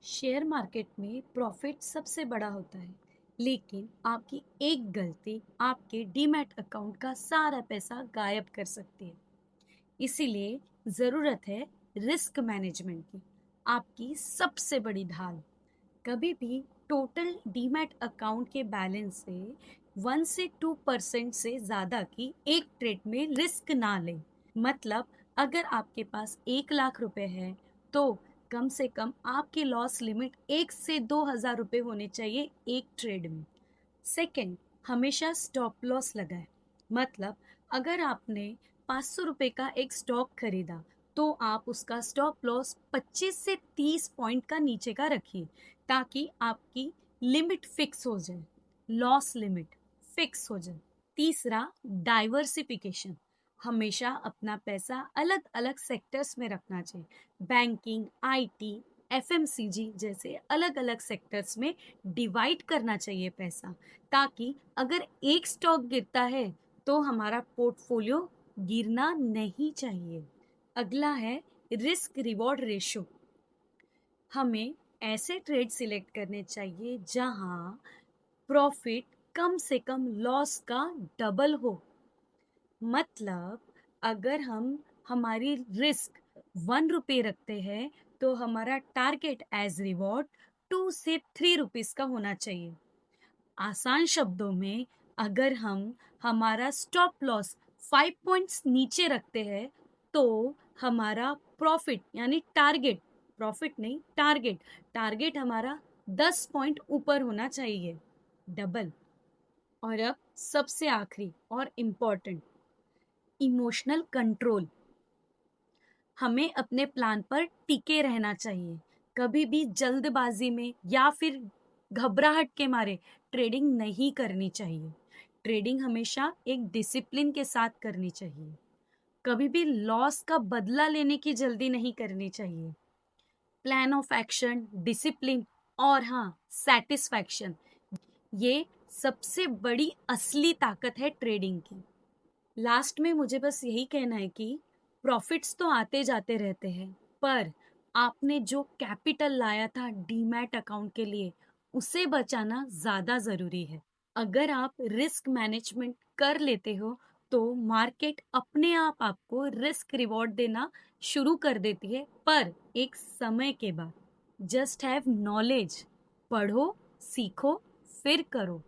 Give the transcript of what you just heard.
Share market में profit सबसे बड़ा होता है, लेकिन आपकी एक गलती आपके डीमैट अकाउंट का सारा पैसा गायब कर सकती है। इसीलिए ज़रूरत है रिस्क मैनेजमेंट की, आपकी सबसे बड़ी ढाल। कभी भी टोटल डीमैट अकाउंट के बैलेंस से 1 से 2% से ज़्यादा की एक ट्रेड में रिस्क ना लें। मतलब अगर आपके पास 1 लाख रुपए है तो कम से कम आपकी लॉस लिमिट 1 से 2 हज़ार रुपये होने चाहिए एक ट्रेड में। सेकंड, हमेशा स्टॉप लॉस लगाएं। मतलब अगर आपने 500 रुपये का एक स्टॉक खरीदा तो आप उसका स्टॉप लॉस 25 से 30 पॉइंट का नीचे का रखिए, ताकि आपकी लिमिट फिक्स हो जाए, लॉस लिमिट फिक्स हो जाए। तीसरा, डाइवर्सिफिकेशन। हमेशा अपना पैसा अलग अलग सेक्टर्स में रखना चाहिए। बैंकिंग, आईटी, एफएमसीजी जैसे अलग अलग सेक्टर्स में डिवाइड करना चाहिए पैसा, ताकि अगर एक स्टॉक गिरता है तो हमारा पोर्टफोलियो गिरना नहीं चाहिए। अगला है रिस्क रिवॉर्ड रेशो। हमें ऐसे ट्रेड सिलेक्ट करने चाहिए जहां प्रॉफिट कम से कम लॉस का डबल हो। मतलब अगर हम हमारी रिस्क 1 रुपये रखते हैं तो हमारा टारगेट एज रिवॉर्ड 2 से 3 रुपीज का होना चाहिए। आसान शब्दों में, अगर हम हमारा स्टॉप लॉस 5 पॉइंट्स नीचे रखते हैं तो हमारा प्रॉफिट यानी टारगेट, प्रॉफिट नहीं टारगेट, टारगेट हमारा 10 पॉइंट ऊपर होना चाहिए, डबल। और अब सबसे आखिरी और इम्पोर्टेंट, इमोशनल कंट्रोल। हमें अपने प्लान पर टिके रहना चाहिए। कभी भी जल्दबाजी में या फिर घबराहट के मारे ट्रेडिंग नहीं करनी चाहिए। ट्रेडिंग हमेशा एक डिसिप्लिन के साथ करनी चाहिए। कभी भी लॉस का बदला लेने की जल्दी नहीं करनी चाहिए। प्लान ऑफ एक्शन, डिसिप्लिन और हाँ, सेटिस्फैक्शन, ये सबसे बड़ी असली ताकत है ट्रेडिंग की। लास्ट में मुझे बस यही कहना है कि प्रॉफिट्स तो आते जाते रहते हैं, पर आपने जो कैपिटल लाया था डीमैट अकाउंट के लिए, उसे बचाना ज़्यादा ज़रूरी है। अगर आप रिस्क मैनेजमेंट कर लेते हो तो मार्केट अपने आप आपको रिस्क रिवॉर्ड देना शुरू कर देती है, पर एक समय के बाद। जस्ट हैव नॉलेज, पढ़ो, सीखो, फिर करो।